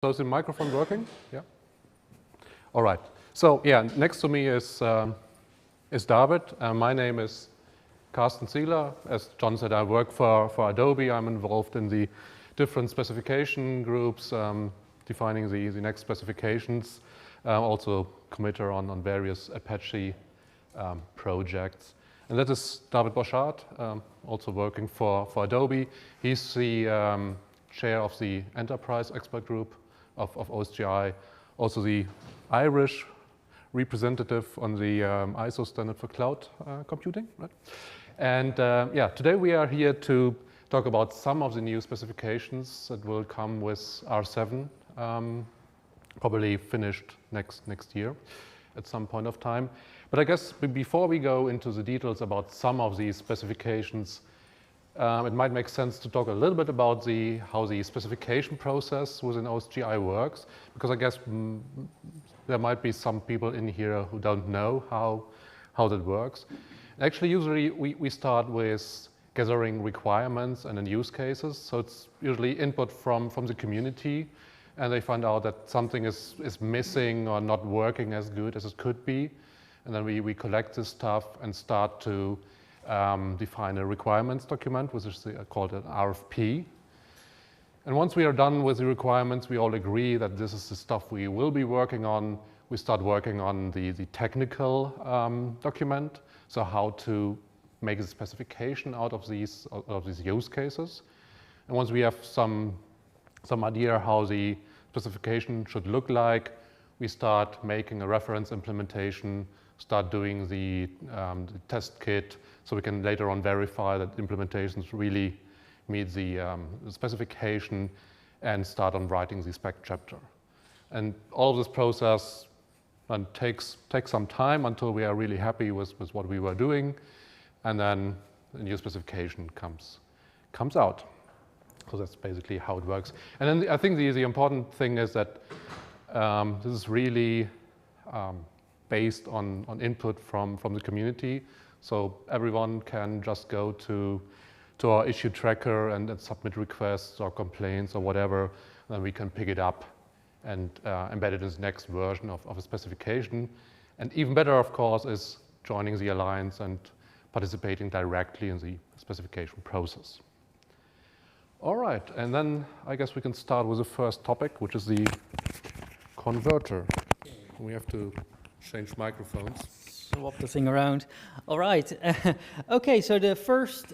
So is the microphone working? Yeah. All right. So yeah, next to me is David. My name is Carsten Ziegeler. As John said, I work for Adobe. I'm involved in the different specification groups, defining the next specifications. Also committer on various Apache projects. And that is David Bosschaert, also working for Adobe. He's the chair of the enterprise expert group of OSGI, also the Irish representative on the ISO standard for cloud computing. Right? And yeah, today we are here to talk about some of the new specifications that will come with R7, probably finished next year at some point of time. But I guess before we go into the details about some of these specifications, it might make sense to talk a little bit about how the specification process within OSGI works, because I guess there might be some people in here who don't know how that works. Actually, usually we start with gathering requirements and then use cases. So it's usually input from the community, and they find out that something is missing or not working as good as it could be. And then we collect this stuff and start to define a requirements document, which is called an RFP. And once we are done with the requirements, we all agree that this is the stuff we will be working on. We start working on the technical document, so how to make a specification out of these use cases. And once we have some idea how the specification should look like, we start making a reference implementation, start doing the test kit, so we can later on verify that implementations really meet the specification, and start on writing the spec chapter. And all of this process takes some time until we are really happy with what we were doing, and then the new specification comes out. So that's basically how it works. And then I think the important thing is that this is really based on input from the community. So everyone can just go to our issue tracker and submit requests or complaints or whatever, and then we can pick it up and embed it in the next version of a specification. And even better, of course, is joining the Alliance and participating directly in the specification process. All right, and then I guess we can start with the first topic, which is the converter. We have to change microphones. Swap the thing around. All right. Okay, so the first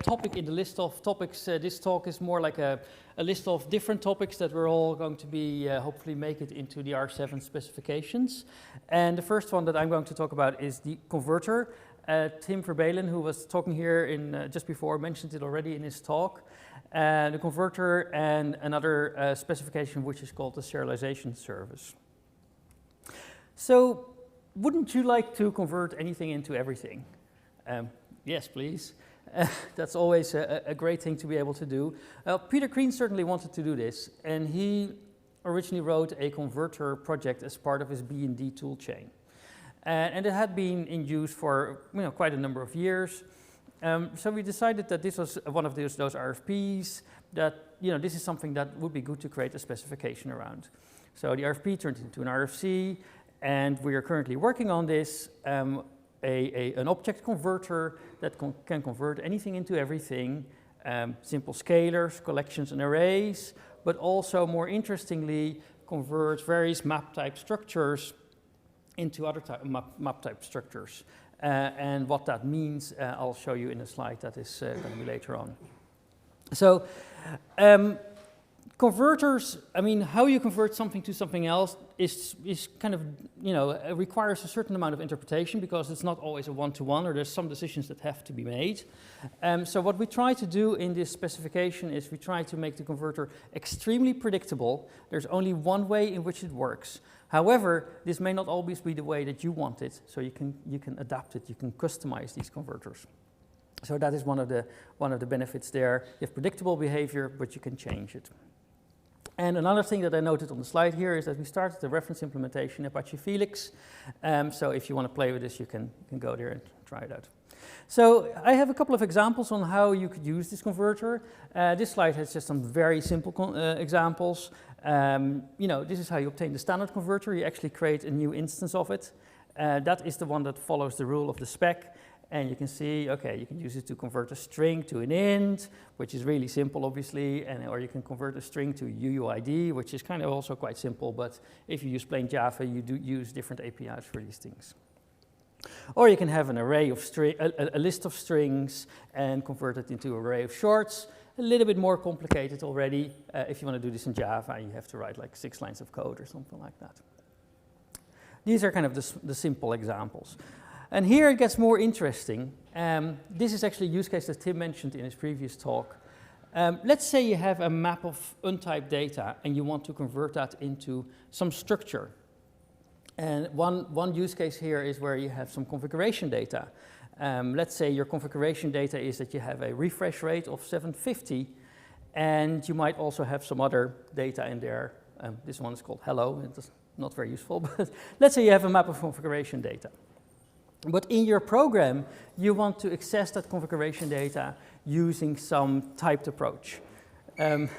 topic in the list of topics, this talk is more like a list of different topics that we're all going to be, hopefully make it into the R7 specifications. And the first one that I'm going to talk about is the converter. Tim Verbelen, who was talking here just before, mentioned it already in his talk. The converter and another specification which is called the serialization service. So, wouldn't you like to convert anything into everything? Yes, please. That's always a great thing to be able to do. Peter Green certainly wanted to do this, and he originally wrote a converter project as part of his B&D toolchain. And it had been in use for quite a number of years. So we decided that this was one of those RFPs, that this is something that would be good to create a specification around. So the RFP turned into an RFC, and we are currently working on this, an object converter that can convert anything into everything, simple scalars, collections and arrays, but also more interestingly converts various map type structures into other map type structures. And what that means, I'll show you in a slide that is going to be later on. So, converters, I mean, how you convert something to something else is kind of, requires a certain amount of interpretation, because it's not always a one-to-one, or there's some decisions that have to be made. So what we try to do in this specification is we try to make the converter extremely predictable. There's only one way in which it works. However, this may not always be the way that you want it, so you can adapt it, you can customize these converters. So that is one of the benefits there. You have predictable behavior, but you can change it. And another thing that I noted on the slide here is that we started the reference implementation Apache Felix. So if you want to play with this, you can go there and try it out. So I have a couple of examples on how you could use this converter. This slide has just some very simple examples. This is how you obtain the standard converter. You actually create a new instance of it. That is the one that follows the rule of the spec. And you can see, okay, you can use it to convert a string to an int, which is really simple, obviously, or you can convert a string to UUID, which is kind of also quite simple, but if you use plain Java, you do use different APIs for these things. Or you can have an array of a list of strings and convert it into an array of shorts. A little bit more complicated already. If you want to do this in Java, you have to write like 6 lines of code or something like that. These are kind of the simple examples. And here it gets more interesting. This is actually a use case that Tim mentioned in his previous talk. Let's say you have a map of untyped data and you want to convert that into some structure. And one use case here is where you have some configuration data. Let's say your configuration data is that you have a refresh rate of 750, and you might also have some other data in there. This one is called hello. It's not very useful, but let's say you have a map of configuration data. But in your program, you want to access that configuration data using some typed approach. One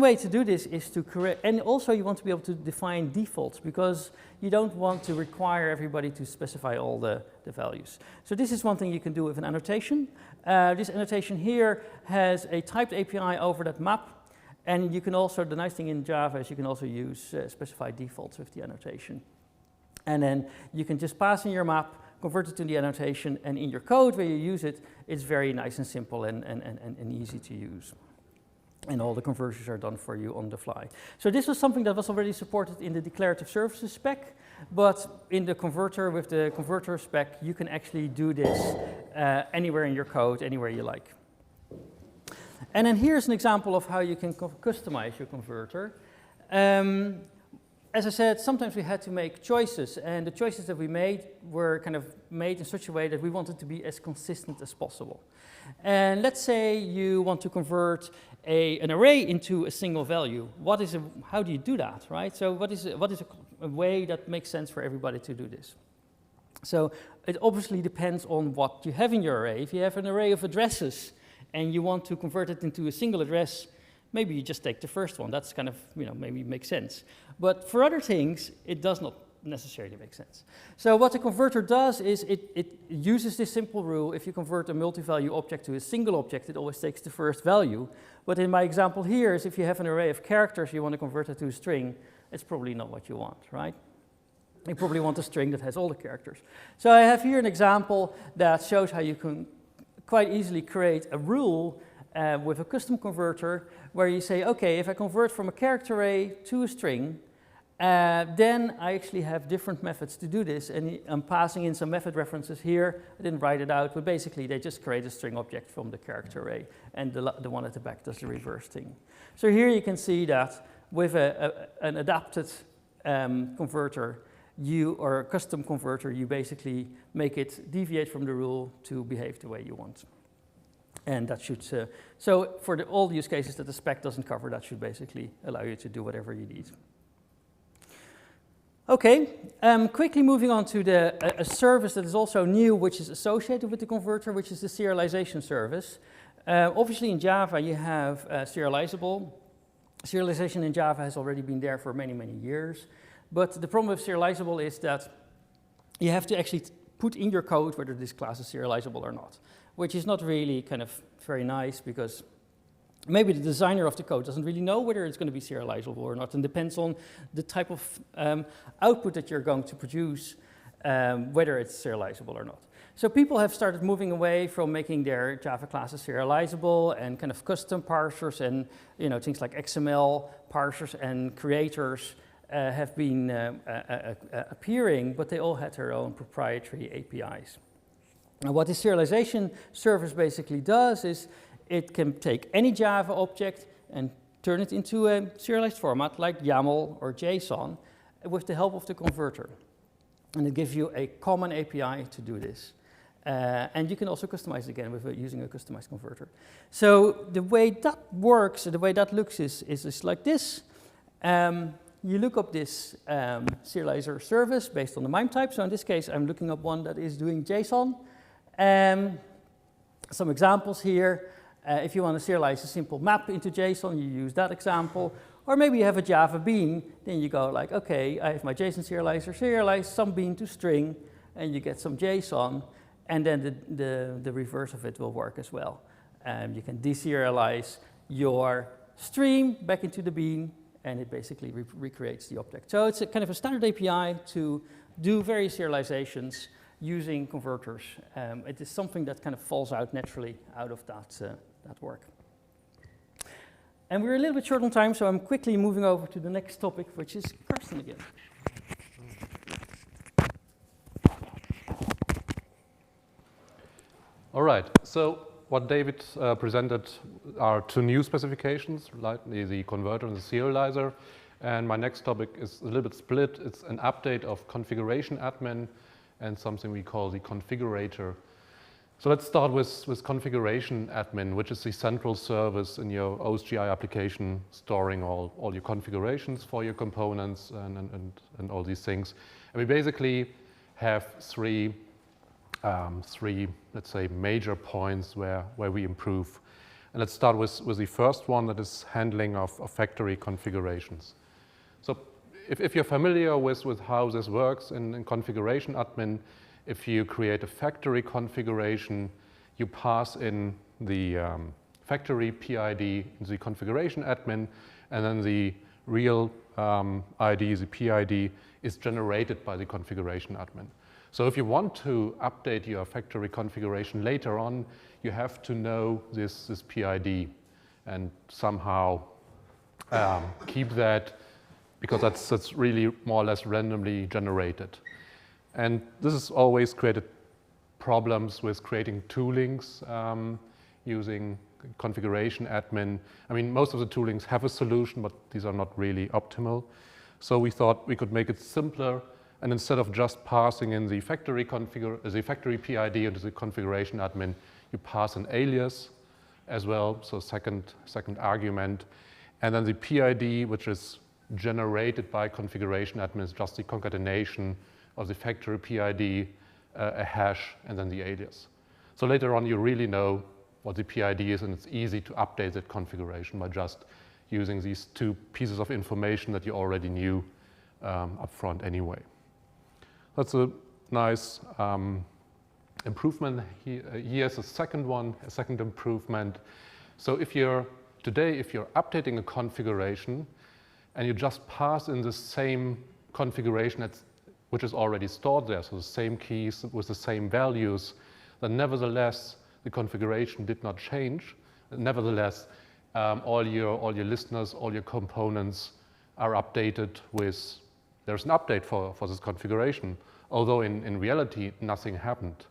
way to do this is to create, and also you want to be able to define defaults, because you don't want to require everybody to specify all the values. So this is one thing you can do with an annotation. This annotation here has a typed API over that map, and you can also, the nice thing in Java is you can also use specified defaults with the annotation. And then you can just pass in your map, convert it to the annotation, and in your code where you use it, it's very nice and simple and easy to use. And all the conversions are done for you on the fly. So this was something that was already supported in the Declarative Services spec, but in the converter, with the converter spec, you can actually do this anywhere in your code, anywhere you like. And then here's an example of how you can customize your converter. As I said, sometimes we had to make choices, and the choices that we made were kind of made in such a way that we wanted to be as consistent as possible. And let's say you want to convert an array into a single value. How do you do that, right? So what is a way that makes sense for everybody to do this? So it obviously depends on what you have in your array. If you have an array of addresses and you want to convert it into a single address, maybe you just take the first one. That's kind of, maybe makes sense. But for other things, it does not necessarily make sense. So what the converter does is it uses this simple rule. If you convert a multi-value object to a single object, it always takes the first value. But in my example here is if you have an array of characters, you want to convert it to a string, it's probably not what you want, right? You probably want a string that has all the characters. So I have here an example that shows how you can quite easily create a rule with a custom converter where you say, okay, if I convert from a character array to a string, then I actually have different methods to do this, and I'm passing in some method references here. I didn't write it out, but basically they just create a string object from the character array, and the one at the back does the reverse thing. So here you can see that with an adapted converter, or a custom converter, you basically make it deviate from the rule to behave the way you want. And that should, so for all the use cases that the spec doesn't cover, that should basically allow you to do whatever you need. Okay, quickly moving on to a service that is also new, which is associated with the converter, which is the serialization service. Obviously in Java you have serializable. Serialization in Java has already been there for many, many years. But the problem with serializable is that you have to actually put in your code whether this class is serializable or not, which is not really kind of very nice, because maybe the designer of the code doesn't really know whether it's going to be serializable or not, and depends on the type of output that you're going to produce, whether it's serializable or not. So people have started moving away from making their Java classes serializable, and kind of custom parsers and things like XML parsers and creators have been appearing, but they all had their own proprietary APIs. And what the serialization service basically does is it can take any Java object and turn it into a serialized format like YAML or JSON with the help of the converter. And it gives you a common API to do this. And you can also customize it again with using a customized converter. So the way that works, the way that looks is like this. You look up this serializer service based on the MIME type. So in this case, I'm looking up one that is doing JSON. Some examples here. If you want to serialize a simple map into JSON, you use that example. Or maybe you have a Java bean, then you go like, okay, I have my JSON serializer, serialize some bean to string, and you get some JSON, and then the reverse of it will work as well. You can deserialize your stream back into the bean, and it basically recreates the object. So it's a kind of a standard API to do various serializations using converters. It is something that kind of falls out naturally out of that work. And we're a little bit short on time, so I'm quickly moving over to the next topic, which is Carsten again. All right, so what David presented are two new specifications, like the converter and the serializer. And my next topic is a little bit split. It's an update of configuration admin and something we call the configurator. So let's start with configuration admin, which is the central service in your OSGI application, storing all your configurations for your components and all these things. And we basically have three, let's say, major points where we improve. And let's start with the first one, that is handling of factory configurations. So if you're familiar with how this works in configuration admin, if you create a factory configuration, you pass in the factory PID into the configuration admin, and then the real ID, the PID, is generated by the configuration admin. So if you want to update your factory configuration later on, you have to know this PID and somehow keep that, because that's really more or less randomly generated. And this has always created problems with creating toolings using configuration admin. I mean, most of the toolings have a solution, but these are not really optimal. So we thought we could make it simpler, and instead of just passing in the factory PID into the configuration admin, you pass an alias as well, so second argument. And then the PID, which is generated by configuration admin, is just the concatenation of the factory PID, a hash, and then the alias. So later on, you really know what the PID is, and it's easy to update that configuration by just using these two pieces of information that you already knew up front anyway. That's a nice improvement. Here's a second one, a second improvement. So if you're updating a configuration and you just pass in the same configuration which is already stored there, so the same keys with the same values, then nevertheless the configuration did not change. Nevertheless, all your listeners, all your components are updated with, there's an update for this configuration, although in reality nothing happened.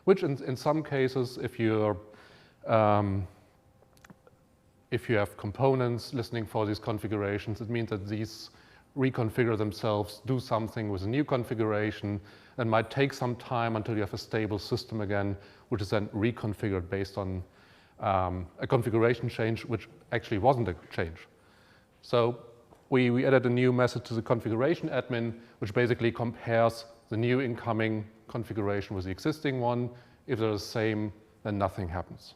Which in some cases, if you have components listening for these configurations, it means that these reconfigure themselves, do something with a new configuration, and might take some time until you have a stable system again, which is then reconfigured based on a configuration change, which actually wasn't a change. So we added a new method to the configuration admin, which basically compares the new incoming configuration with the existing one. If they're the same, then nothing happens.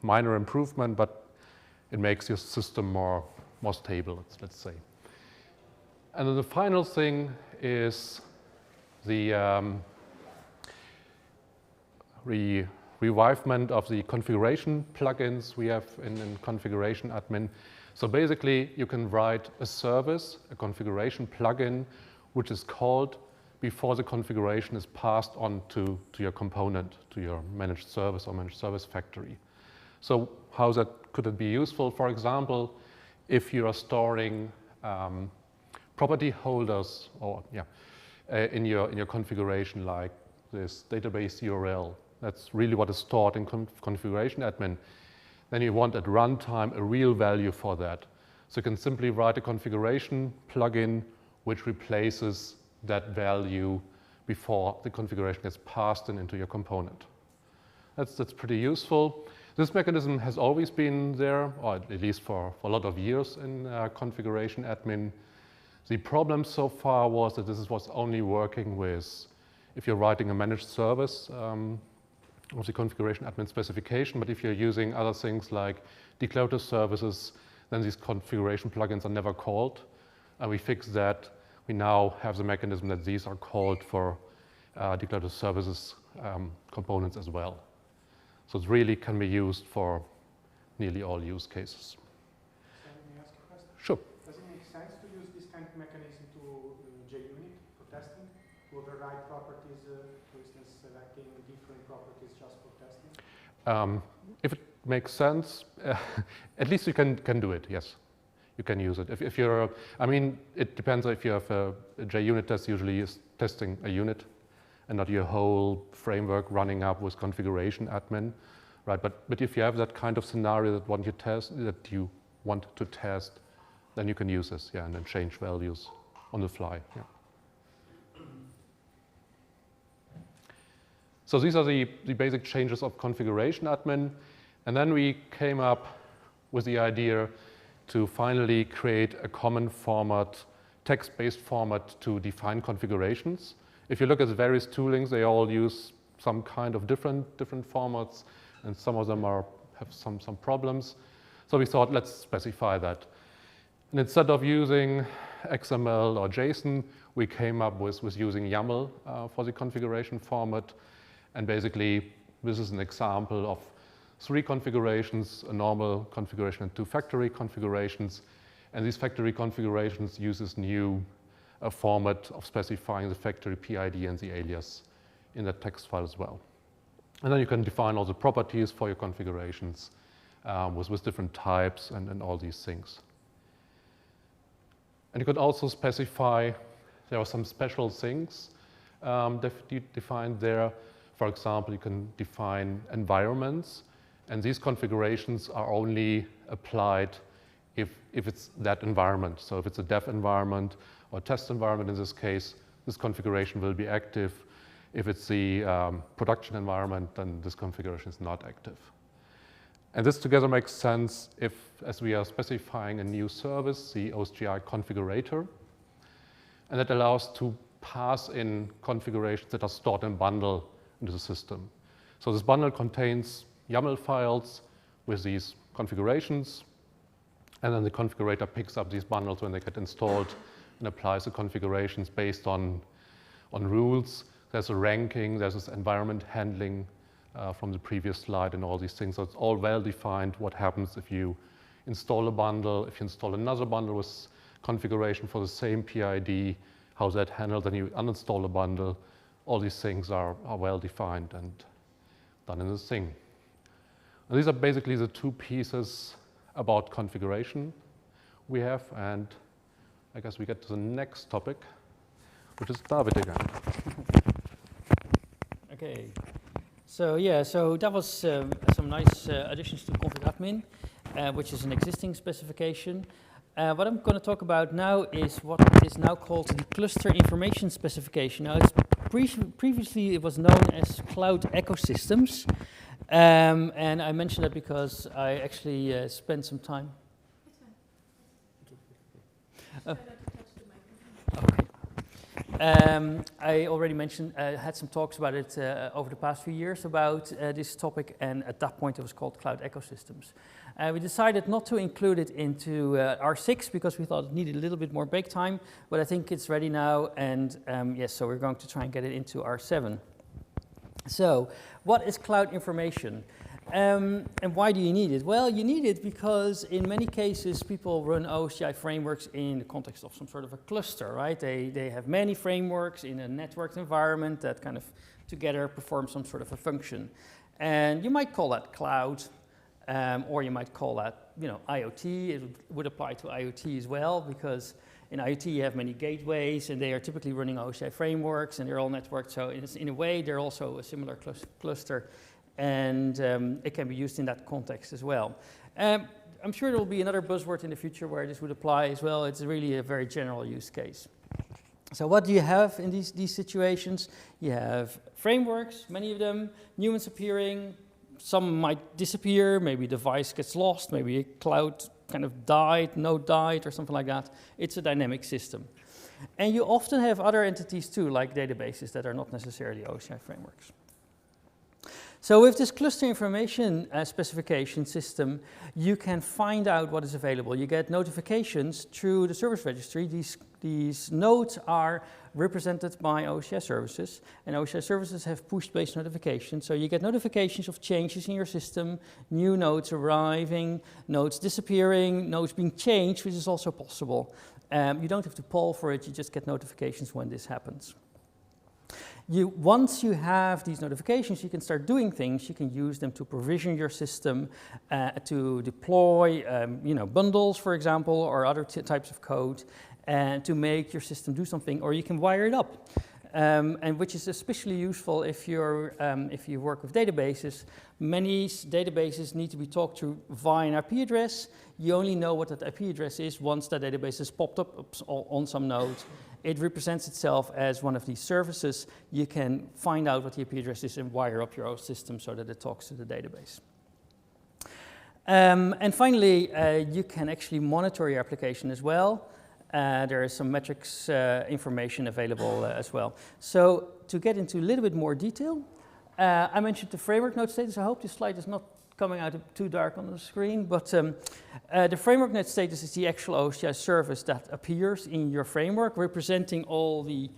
Minor improvement, but it makes your system more stable, let's say. And then the final thing is the revivement of the configuration plugins we have in configuration admin. So basically, you can write a service, a configuration plugin, which is called before the configuration is passed on to your component, to your managed service or managed service factory. So how could it be useful? For example, if you are storing property holders in your configuration, like this database URL, that's really what is stored in configuration admin, then you want at runtime a real value for that. So you can simply write a configuration plugin which replaces that value before the configuration gets passed into your component. That's pretty useful. This mechanism has always been there, or at least for a lot of years in configuration admin. The problem so far was that this was only working with if you're writing a managed service of the configuration admin specification, but if you're using other things like declarative services, then these configuration plugins are never called. And we fixed that. We now have the mechanism that these are called for declarative services components as well. So it really can be used for nearly all use cases. Can I ask a question? Sure. Does it make sense to use this kind of mechanism to JUnit for testing? To override properties, for instance, selecting different properties just for testing? If it makes sense, at least you can do it, yes. You can use it. If you're, I mean, it depends if you have a JUnit test usually is testing a unit and not your whole framework running up with configuration admin, right? But if you have that kind of scenario that you want to test, then you can use this, yeah, and then change values on the fly, yeah. So these are the basic changes of configuration admin. And then we came up with the idea to finally create a common format, text-based format to define configurations. If you look at the various toolings, they all use some kind of different formats, and some of them have some problems. So we thought, let's specify that. And instead of using XML or JSON, we came up with using YAML for the configuration format. And basically, this is an example of 3 configurations, a normal configuration and 2 factory configurations. And these factory configurations use this new format of specifying the factory PID and the alias in that text file as well. And then you can define all the properties for your configurations with different types and all these things. And you could also specify, there are some special things defined there. For example, you can define environments, and these configurations are only applied if it's that environment. So if it's a dev environment or test environment in this case, this configuration will be active. If it's the production environment, then this configuration is not active. And this together makes sense as we are specifying a new service, the OSGI Configurator, and that allows to pass in configurations that are stored in bundle into the system. So this bundle contains YAML files with these configurations, and then the configurator picks up these bundles when they get installed and applies the configurations based on rules. There's a ranking, there's this environment handling from the previous slide and all these things. So it's all well defined what happens if you install a bundle, if you install another bundle with configuration for the same PID, how's that handled, then you uninstall a bundle. All these things are well defined and done in this thing. And these are basically the 2 pieces about configuration we have, and I guess we get to the next topic, which is David again. Okay. So yeah, so that was some nice additions to config admin, which is an existing specification. What I'm going to talk about now is what is now called the cluster information specification. Now, previously it was known as cloud ecosystems, and I mentioned that because I actually spent some time. Okay. I already mentioned, had some talks about it over the past few years about this topic, and at that point it was called cloud ecosystems. We decided not to include it into R6 because we thought it needed a little bit more bake time, but I think it's ready now, and yes, so we're going to try and get it into R7. So, what is cloud information? And why do you need it? Well, you need it because in many cases people run OSGI frameworks in the context of some sort of a cluster, right? They have many frameworks in a networked environment that kind of together perform some sort of a function. And you might call that cloud, or you might call that, IoT. It would apply to IoT as well, because in IoT you have many gateways and they are typically running OSGI frameworks and they're all networked. So in a way they're also a similar cluster. And it can be used in that context as well. I'm sure there will be another buzzword in the future where this would apply as well. It's really a very general use case. So what do you have in these situations? You have frameworks, many of them, new ones appearing. Some might disappear, maybe a device gets lost, maybe a cloud kind of node died or something like that. It's a dynamic system. And you often have other entities too, like databases that are not necessarily OSGI frameworks. So with this cluster information specification system, you can find out what is available. You get notifications through the service registry. These nodes are represented by OSGI services, and OSGI services have push-based notifications. So you get notifications of changes in your system, new nodes arriving, nodes disappearing, nodes being changed, which is also possible. You don't have to poll for it, you just get notifications when this happens. Once you have these notifications, you can start doing things. You can use them to provision your system, to deploy bundles, for example, or other types of code, and to make your system do something, or you can wire it up. And which is especially useful if you work with databases. Many databases need to be talked to via an IP address. You only know what that IP address is once that database has popped up on some node. It represents itself as one of these services. You can find out what the IP address is and wire up your own system so that it talks to the database. And finally, you can actually monitor your application as well. There is some metrics information available as well. So to get into a little bit more detail, I mentioned the framework node status. I hope this slide is not coming out too dark on the screen, but the framework node status is the actual OSGI service that appears in your framework, representing all the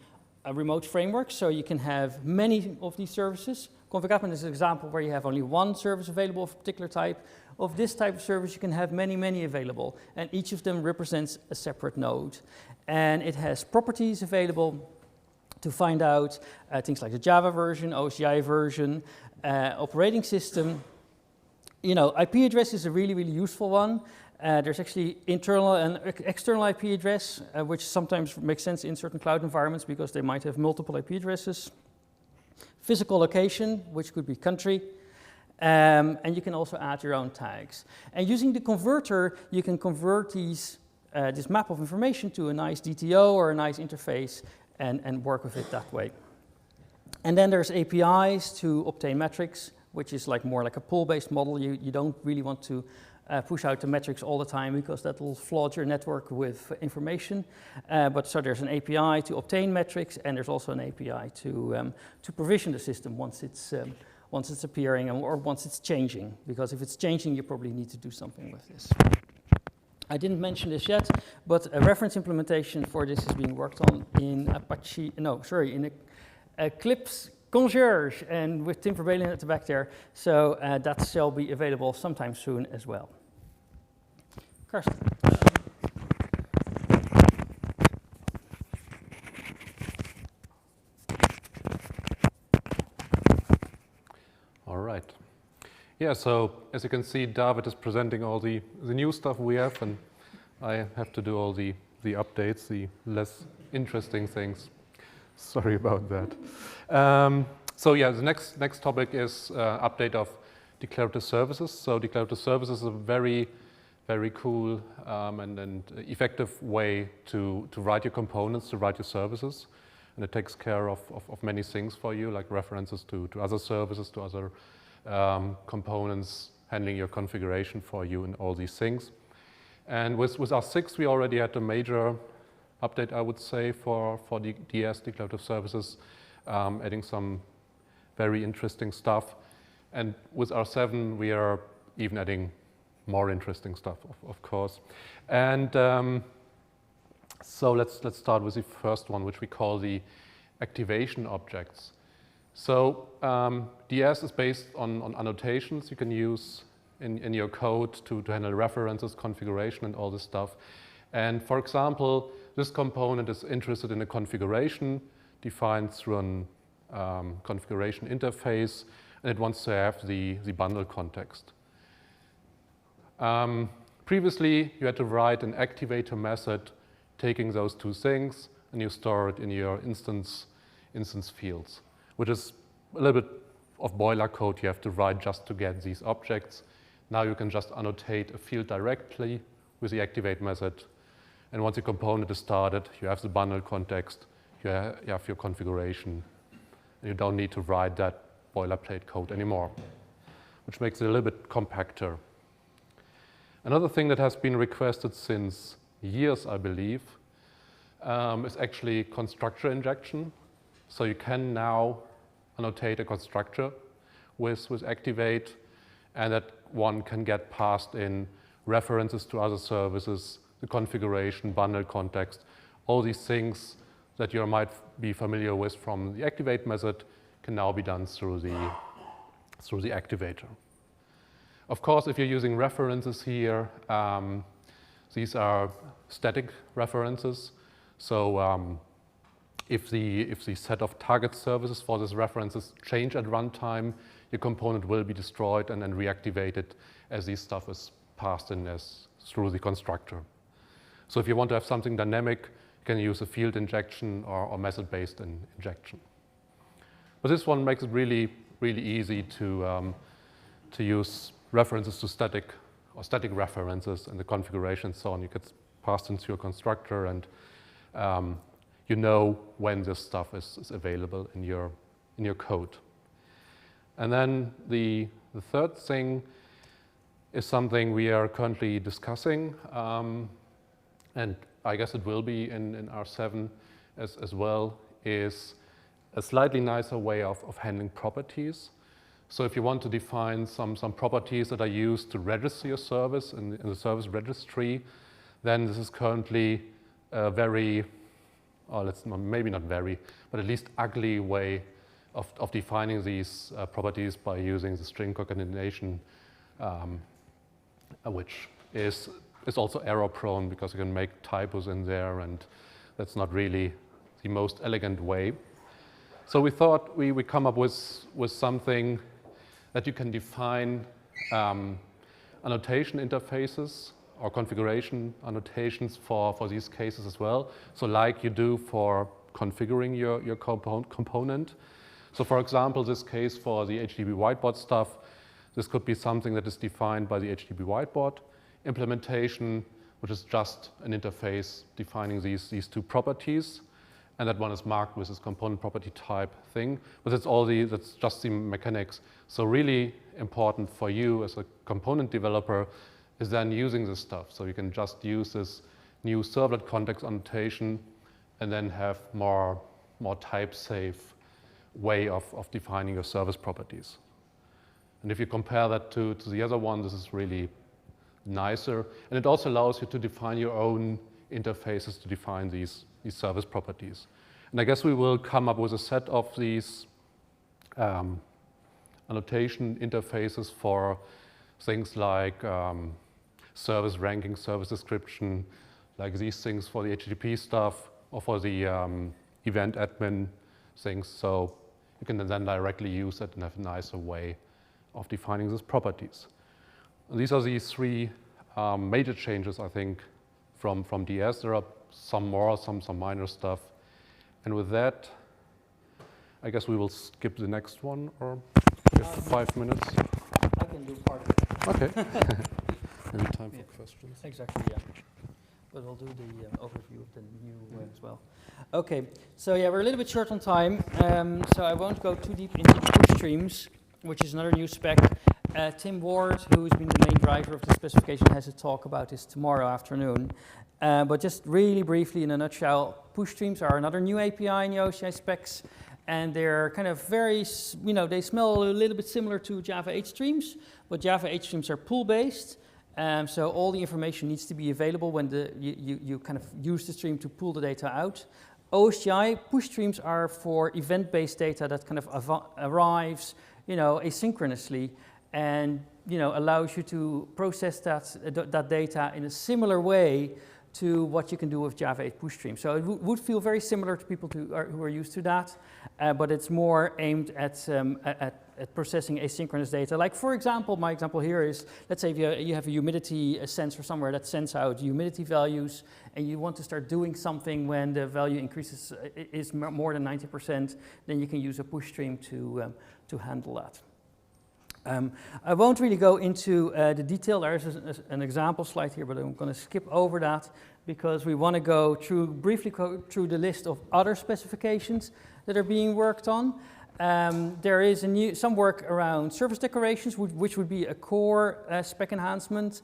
remote frameworks. So you can have many of these services. Config is an example where you have only one service available of a particular type. Of this type of service, you can have many, many available, and each of them represents a separate node. And it has properties available to find out things like the Java version, OSGI version, operating system. You know, IP address is a really, really useful one. There's actually internal and external IP address, which sometimes makes sense in certain cloud environments because they might have multiple IP addresses. Physical location, which could be country. And you can also add your own tags. And using the converter, you can convert this map of information to a nice DTO or a nice interface and work with it that way. And then there's APIs to obtain metrics, which is more like a pull-based model. You don't really want to push out the metrics all the time because that will flood your network with information. So there's an API to obtain metrics, and there's also an API to provision the system once it's appearing or once it's changing, because if it's changing, you probably need to do something with this. I didn't mention this yet, but a reference implementation for this is being worked on in in Eclipse Concierge, and with Tim Verbelen at the back there, so that shall be available sometime soon as well. Carsten. All right. Yeah, so as you can see, David is presenting all the new stuff we have, and I have to do all the updates, the less interesting things. Sorry about that. So yeah, the next topic is update of declarative services. So declarative services is a very, very cool and effective way to write your components, to write your services. And it takes care of many things for you, like references to other services, to other components, handling your configuration for you and all these things. And with R6, we already had a major update, I would say, for the DS, declarative services, adding some very interesting stuff. And with R7, we are even adding more interesting stuff, of course. And so let's start with the first one, which we call the activation objects. So DS is based on annotations you can use in your code to handle references, configuration, and all this stuff. And for example, this component is interested in a configuration defined through a configuration interface, and it wants to have the bundle context. Previously, you had to write an activator method taking those two things, and you store it in your instance fields, which is a little bit of boiler code you have to write just to get these objects. Now you can just annotate a field directly with the activate method, and once your component is started, you have the bundle context, you have your configuration, and you don't need to write that boilerplate code anymore, which makes it a little bit compacter. Another thing that has been requested since years, I believe, is actually constructor injection. So you can now annotate a constructor with activate, and that one can get passed in references to other services, the configuration, bundle context, all these things that you might be familiar with from the activate method can now be done through the activator. Of course, if you're using references here, these are static references. So if the set of target services for these references change at runtime, your component will be destroyed and then reactivated as this stuff is passed in through the constructor. So if you want to have something dynamic, you can use a field injection or method-based injection. But this one makes it really, really easy to use references to static references and the configuration, so on. You get passed into your constructor, and you know when this stuff is available in your code. And then the third thing is something we are currently discussing, and I guess it will be in R7 as well, is a slightly nicer way of handling properties. So if you want to define some properties that are used to register your service in the service registry, then this is currently a very, maybe not very, but at least ugly way of defining these properties by using the string concatenation, which is also error prone because you can make typos in there, and that's not really the most elegant way. So we thought we come up with something that you can define annotation interfaces or configuration annotations for these cases as well. So like you do for configuring your component. So for example, this case for the HDB whiteboard stuff, this could be something that is defined by the HDB whiteboard implementation, which is just an interface defining these two properties. And that one is marked with this component property type thing. But that's just the mechanics. So really important for you as a component developer is then using this stuff. So you can just use this new servlet context annotation and then have more type-safe way of defining your service properties. And if you compare that to the other one, this is really nicer. And it also allows you to define your own interfaces to define these service properties. And I guess we will come up with a set of these annotation interfaces for things like service ranking, service description, like these things for the HTTP stuff, or for the event admin things. So you can then directly use it and have a nicer way of defining these properties. And these are the three major changes, I think, from DS. There are some more, some minor stuff. And with that, I guess we will skip the next one, or just 5 minutes. I can do part of it. Okay. Maybe time for questions. Exactly, yeah. But we'll do the overview of the new as well. Okay, so yeah, we're a little bit short on time, so I won't go too deep into push streams, which is another new spec. Tim Ward, who's been the main driver of the specification, has a talk about this tomorrow afternoon. But just really briefly, in a nutshell, push streams are another new API in the OSGI specs, and they're kind of very, they smell a little bit similar to Java 8 streams, but Java 8 streams are pool-based, so all the information needs to be available when you kind of use the stream to pull the data out. OSGI push streams are for event-based data that kind of arrives, asynchronously, and allows you to process that data in a similar way to what you can do with Java 8 push stream. So it would feel very similar to people who are used to that, but it's more aimed at processing asynchronous data. Like, for example, my example here is, let's say you have a humidity sensor somewhere that sends out humidity values, and you want to start doing something when the value increases is more than 90%, then you can use a push stream to handle that. I won't really go into the detail. There's an example slide here, but I'm going to skip over that because we want to go briefly through the list of other specifications that are being worked on. There is some work around service declarations, which would be a core spec enhancement.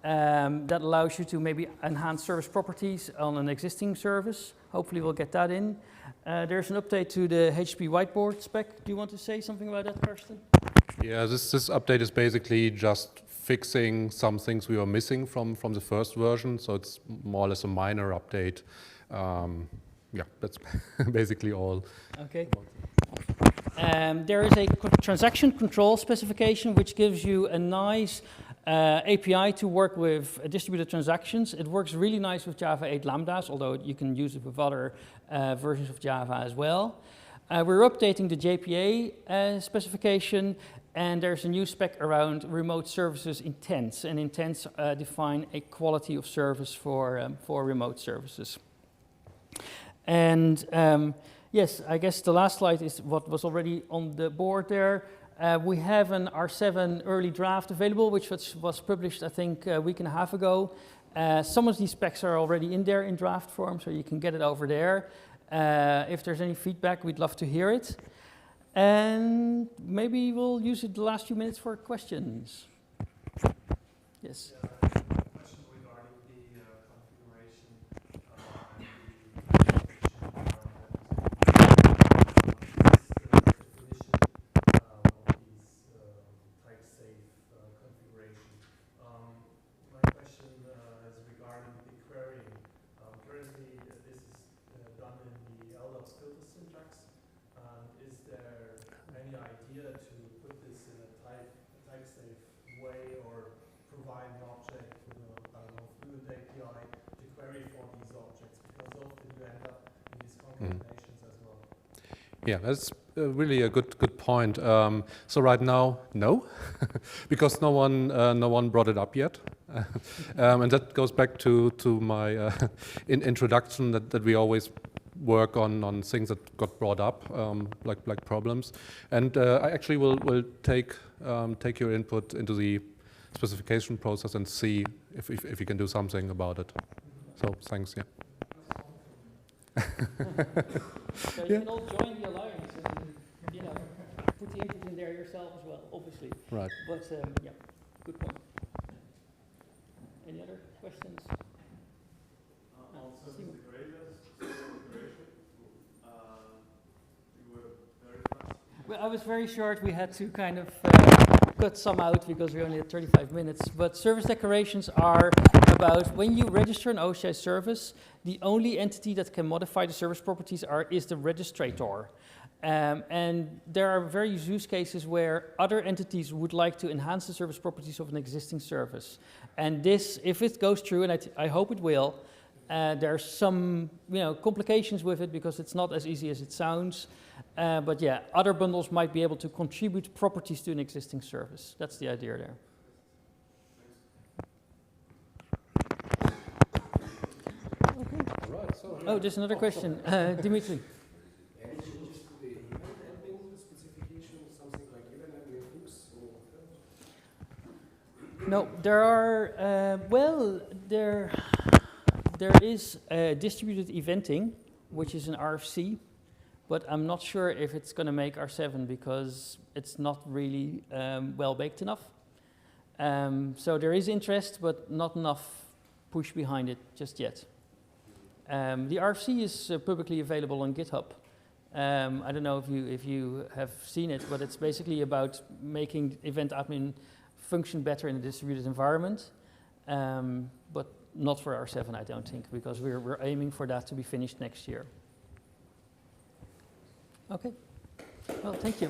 that allows you to maybe enhance service properties on an existing service. Hopefully we'll get that in. There's an update to the HTTP whiteboard spec. Do you want to say something about that, Carsten? Yeah, this update is basically just fixing some things we were missing from the first version, so it's more or less a minor update. Yeah, that's basically all. Okay. There is a transaction control specification which gives you a nice API to work with distributed transactions. It works really nice with Java 8 Lambdas, although you can use it with other versions of Java as well. We're updating the JPA specification, and there's a new spec around remote services intents, and intents define a quality of service for remote services. And yes, I guess the last slide is what was already on the board there. We have an R7 early draft available, which was published, I think, a week and a half ago. Some of these specs are already in there in draft form, so you can get it over there. If there's any feedback, we'd love to hear it. And maybe we'll use it the last few minutes for questions. Yes. Question regarding the configuration and my question is regarding the querying. Currently, this is done in the LDAP filter syntax. Is there any idea to put this in a type-safe way, or provide an object with a, I don't know, fluent API to query for these objects? Because often you end up in these configurations as well. Yeah, that's really a good point. So right now, no, because no one brought it up yet, and that goes back to my introduction that we always work on things that got brought up, like problems, and I actually will take your input into the specification process and see if you can do something about it. So thanks, yeah. So you can all join the alliance and, you know, put the input in there yourself as well, obviously. Right. But yeah, good point. Any other questions? Also, Simon. the graders, you were very fast. Well, I was very short. We had to kind of cut some out because we only had 35 minutes. But service declarations are about when you register an OSGI service, the only entity that can modify the service properties is the registrator. And there are various use cases where other entities would like to enhance the service properties of an existing service. And this, if it goes through, and I hope it will, there's some complications with it because it's not as easy as it sounds. But yeah, other bundles might be able to contribute properties to an existing service. That's the idea there. Okay. All right, so Oh, there's another question. Dimitri. Any changes to the event handling specification, something like event handling hooks? No, there are, there is distributed eventing, which is an RFC, but I'm not sure if it's going to make R7 because it's not really well baked enough. So there is interest, but not enough push behind it just yet. The RFC is publicly available on GitHub. I don't know if you have seen it, but it's basically about making event admin function better in a distributed environment, but not for R7, I don't think, because we're aiming for that to be finished next year. Okay. Well, thank you.